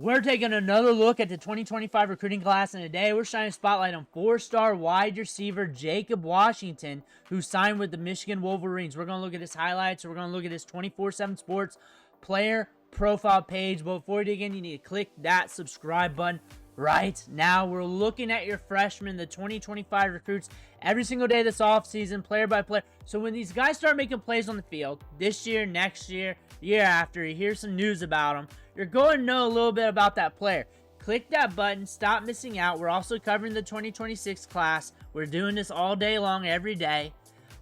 We're taking another look at the 2025 recruiting class, and today we're shining a spotlight on 4-star wide receiver Jacob Washington, who signed with the Michigan Wolverines. We're going to look at his highlights. We're going to look at his 24/7 Sports player profile page. But before we dig in, you need to click that subscribe button right now. We're looking at your freshmen, the 2025 recruits, every single day this offseason, player by player. So when these guys start making plays on the field, this year, next year, year after, you hear some news about them, you're going to know a little bit about that player. Click that button. Stop missing out. We're also covering the 2026 class. We're doing this all day long, every day.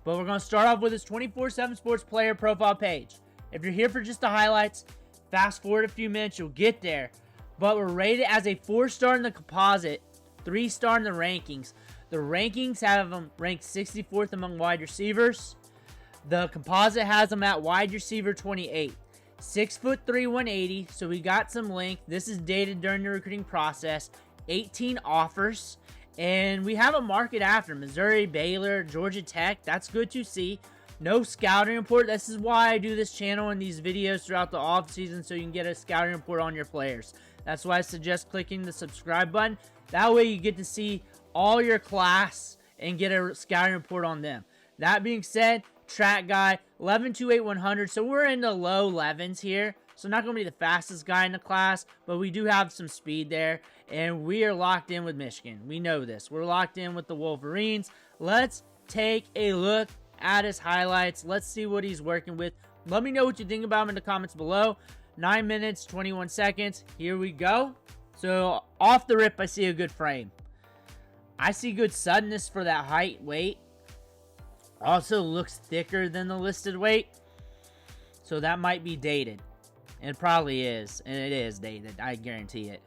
But we're going to start off with this 24/7 Sports player profile page. If you're here for just the highlights, fast forward a few minutes, you'll get there. But we're rated as a 4-star in the composite, 3-star in the rankings. The rankings have them ranked 64th among wide receivers. The composite has them at wide receiver 28. 6'3", 180, so we got some length. This is dated during the recruiting process. 18 offers, and we have a market after Missouri, Baylor, Georgia Tech. That's good to see. No scouting report. This is why I do this channel and these videos throughout the offseason, so you can get a scouting report on your players. That's why I suggest clicking the subscribe button. That way you get to see all your class and get a scouting report on them. That being said, track guy, 11.28 100. So we're in the low 11s here. So not going to be the fastest guy in the class, but we do have some speed there. And we are locked in with Michigan. We know this. We're locked in with the Wolverines. Let's take a look at his highlights. Let's see what he's working with. Let me know what you think about him in the comments below. 9 minutes, 21 seconds. Here we go. So off the rip, I see a good frame. I see good suddenness for that height, weight. Also looks thicker than the listed weight. So that might be dated. It probably is. And it is dated. I guarantee it.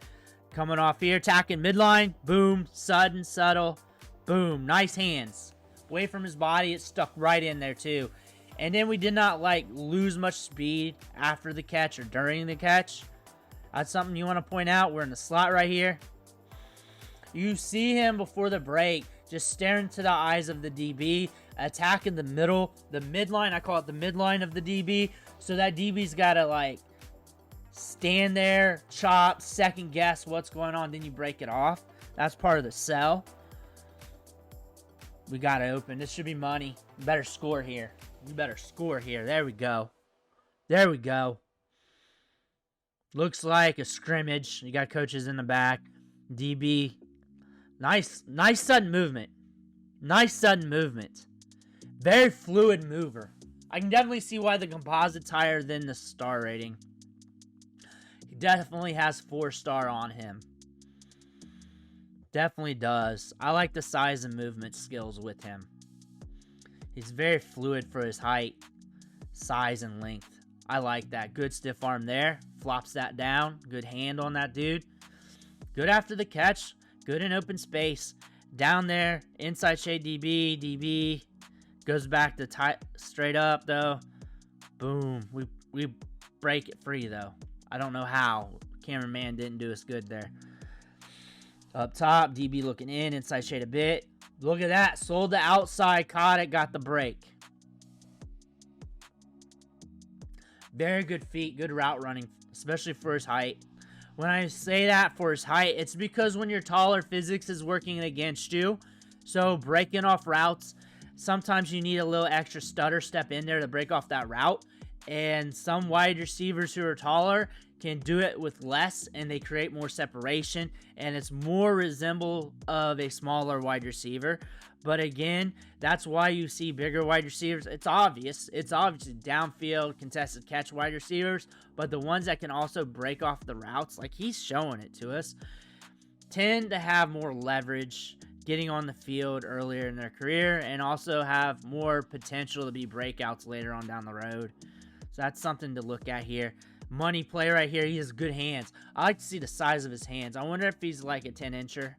Coming off here, attacking midline. Boom. Sudden, subtle. Boom. Nice hands. Away from his body. It stuck right in there too. And then we did not lose much speed after the catch or during the catch. That's something you want to point out. We're in the slot right here. You see him before the break, just staring to the eyes of the DB, attacking the middle, the midline. I call it the midline of the DB. So that DB's got to stand there, chop, second guess what's going on. Then you break it off. That's part of the sell. We got to open. This should be money. You better score here. You better score here. There we go. There we go. Looks like a scrimmage. You got coaches in the back. DB. Nice sudden movement. Nice sudden movement. Very fluid mover. I can definitely see why the composite's higher than the star rating. He definitely has 4-star on him. Definitely does. I like the size and movement skills with him. He's very fluid for his height, size, and length. I like that. Good stiff arm there. Flops that down. Good hand on that dude. Good after the catch. Good in open space. Down there. Inside shade DB. DB. Goes back to tight, straight up, though. Boom. We break it free, though. I don't know how. Cameraman didn't do us good there. Up top. DB looking in. Inside shade a bit. Look at that. Sold the outside. Caught it. Got the break. Very good feet. Good route running. Especially for his height. When I say that for his height, it's because when you're taller, physics is working against you. So breaking off routes, sometimes you need a little extra stutter step in there to break off that route. And some wide receivers who are taller can do it with less, and they create more separation, and it's more resemble of a smaller wide receiver. But again, that's why you see bigger wide receivers. It's obvious. It's obviously downfield, contested catch wide receivers, but the ones that can also break off the routes, like he's showing it to us, tend to have more leverage getting on the field earlier in their career, and also have more potential to be breakouts later on down the road. So that's something to look at here. Money play right here. He has good hands. I like to see the size of his hands. I wonder if he's like a 10-incher,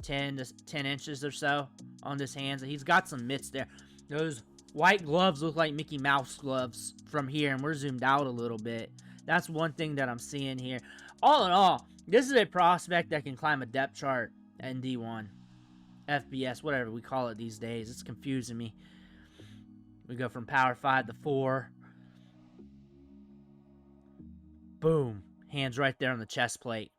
10 to 10 inches or so on his hands. He's got some mitts there. Those white gloves look like Mickey Mouse gloves from here, and we're zoomed out a little bit. That's one thing that I'm seeing here. All in all, this is a prospect that can climb a depth chart in D1, FBS, whatever we call it these days. It's confusing me. We go from Power 5 to 4. Boom. Hands right there on the chest plate.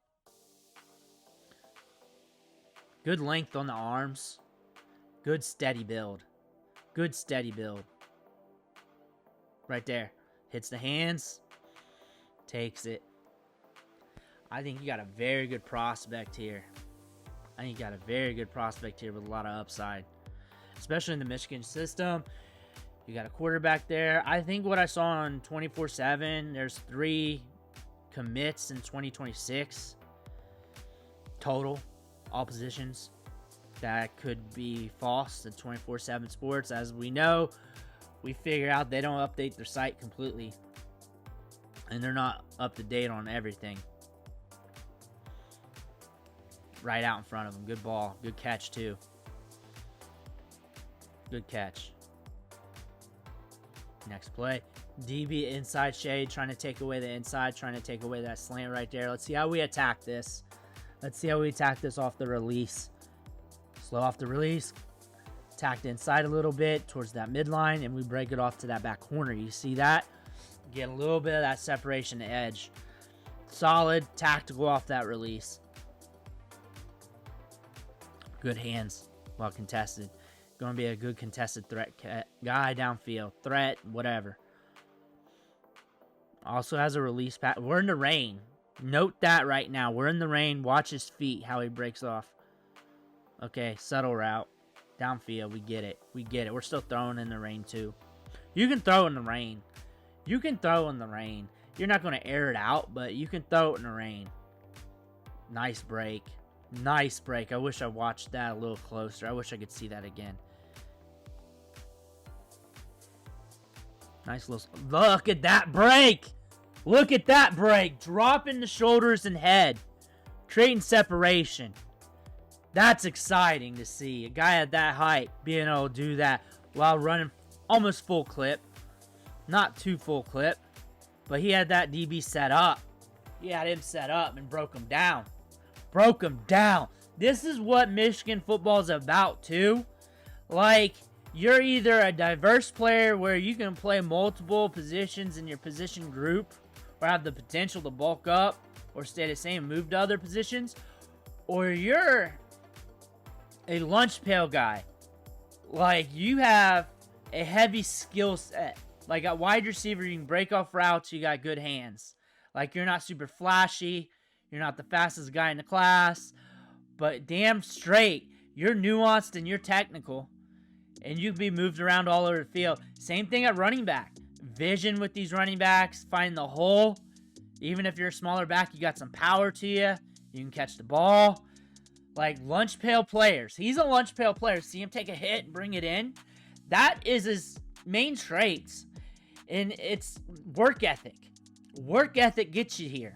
Good length on the arms. Good steady build. Good steady build. Right there. Hits the hands. Takes it. I think you got a very good prospect here. with a lot of upside. Especially in the Michigan system. You got a quarterback there. I think what I saw on 24/7, there's 3 commits in 2026 total, all positions. That could be false in 24/7 Sports. As we know, we figure out they don't update their site completely, and they're not up to date on everything. Right out in front of them. Good ball. Good catch, too. Good catch. Next play. DB inside shade, trying to take away the inside, trying to take away that slant right there. Let's see how we attack this. Off the release. Slow off the release. Attack the inside a little bit towards that midline, and we break it off to that back corner. You see that? Get a little bit of that separation edge. Solid, tactical off that release. Good hands, well contested. Going to be a good contested threat guy downfield. Threat, whatever. Also has a release pass. We're in the rain. Note that right now. We're in the rain. Watch his feet, how he breaks off. Okay, subtle route. Downfield, we get it. We're still throwing in the rain, too. You can throw in the rain. You're not going to air it out, but you can throw it in the rain. Nice break. I wish I watched that a little closer. I wish I could see that again. Nice little... Look at that break! Dropping the shoulders and head. Creating separation. That's exciting to see. A guy at that height being able to do that while running almost full clip. Not too full clip. But he had that DB set up. He had him set up and broke him down. This is what Michigan football is about, too. Like, you're either a diverse player where you can play multiple positions in your position group or have the potential to bulk up or stay the same, move to other positions, or you're a lunch pail guy. Like, you have a heavy skill set. Like, at wide receiver, you can break off routes, you got good hands. Like, you're not super flashy. You're not the fastest guy in the class, but damn straight, you're nuanced and you're technical, and you can be moved around all over the field. Same thing at running back. Vision with these running backs, find the hole. Even if you're a smaller back, you got some power to you. You can catch the ball. Like lunch pail players. He's a lunch pail player. See him take a hit and bring it in. That is his main traits, and it's work ethic. Work ethic gets you here.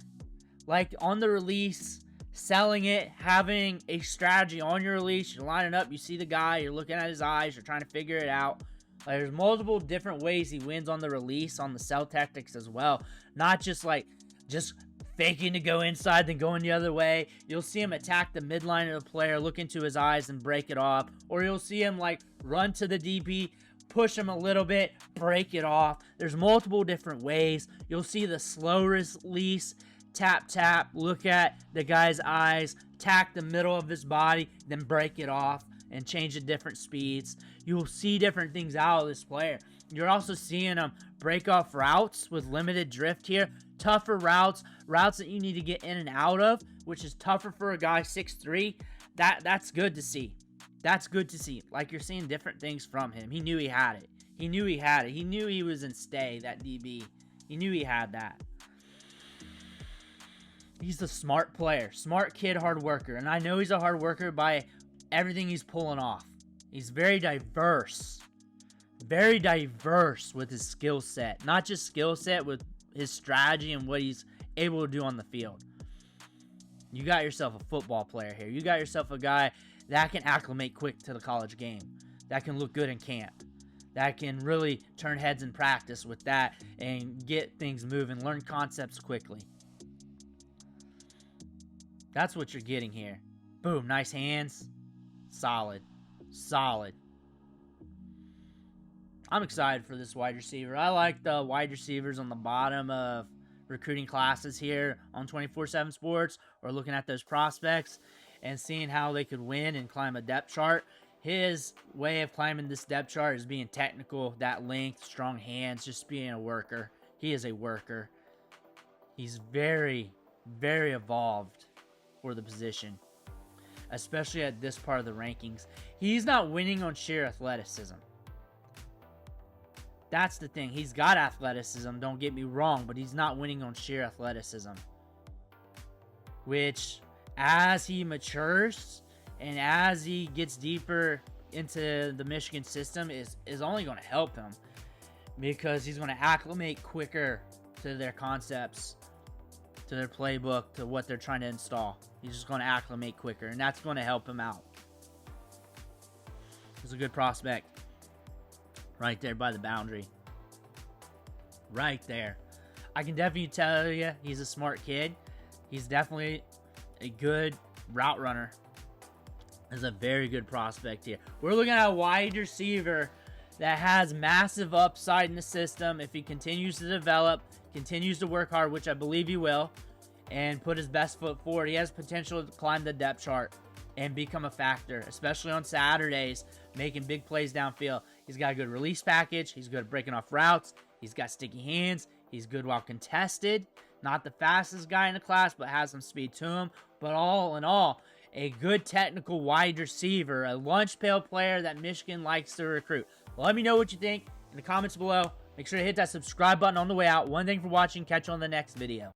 Like on the release, selling it, having a strategy on your release. You're lining up, you see the guy, you're looking at his eyes, you're trying to figure it out. Like, there's multiple different ways he wins on the release, on the sell tactics as well. Not just faking to go inside, then going the other way. You'll see him attack the midline of the player, look into his eyes and break it off. Or you'll see him run to the DB, push him a little bit, break it off. There's multiple different ways. You'll see the slow release. Tap, look at the guy's eyes, tack the middle of his body, then break it off and change the different speeds. You'll see different things out of this player. You're also seeing him break off routes with limited drift here. Tougher routes that you need to get in and out of, which is tougher for a guy 6'3". That's good to see. Like, you're seeing different things from him. He knew he had it. He knew he was in stay, that DB. He knew he had that. He's a smart player. Smart kid, hard worker. And I know he's a hard worker by everything he's pulling off. He's very diverse. Very diverse with his skill set. Not just skill set, with his strategy and what he's able to do on the field. You got yourself a football player here. You got yourself a guy that can acclimate quick to the college game. That can look good in camp. That can really turn heads in practice with that and get things moving. Learn concepts quickly. That's what you're getting here. Boom, nice hands. Solid. I'm excited for this wide receiver. I like the wide receivers on the bottom of recruiting classes here on 24/7 Sports, or looking at those prospects. and seeing how they could win and climb a depth chart. His way of climbing this depth chart is being technical, that length, strong hands, just being a worker. He is a worker. He's very, very evolved for the position, especially at this part of the rankings. He's not winning on sheer athleticism. That's the thing. He's got athleticism, don't get me wrong, but he's not winning on sheer athleticism. Which, as he matures and as he gets deeper into the Michigan system, is only going to help him, because he's going to acclimate quicker to their concepts, to their playbook, to what they're trying to install. He's just going to acclimate quicker, and that's going to help him out. He's a good prospect. Right there by the boundary. Right there. I can definitely tell you he's a smart kid. He's definitely a good route runner. He's a very good prospect here. We're looking at a wide receiver that has massive upside in the system if he continues to develop, continues to work hard, which I believe he will, and put his best foot forward. He has potential to climb the depth chart and become a factor, especially on Saturdays, making big plays downfield. He's got a good release package. He's good at breaking off routes. He's got sticky hands. He's good while contested. Not the fastest guy in the class, but has some speed to him. But all in all, a good technical wide receiver, a lunch pail player that Michigan likes to recruit. Let me know what you think in the comments below. Make sure to hit that subscribe button on the way out. One thing for watching. Catch you on the next video.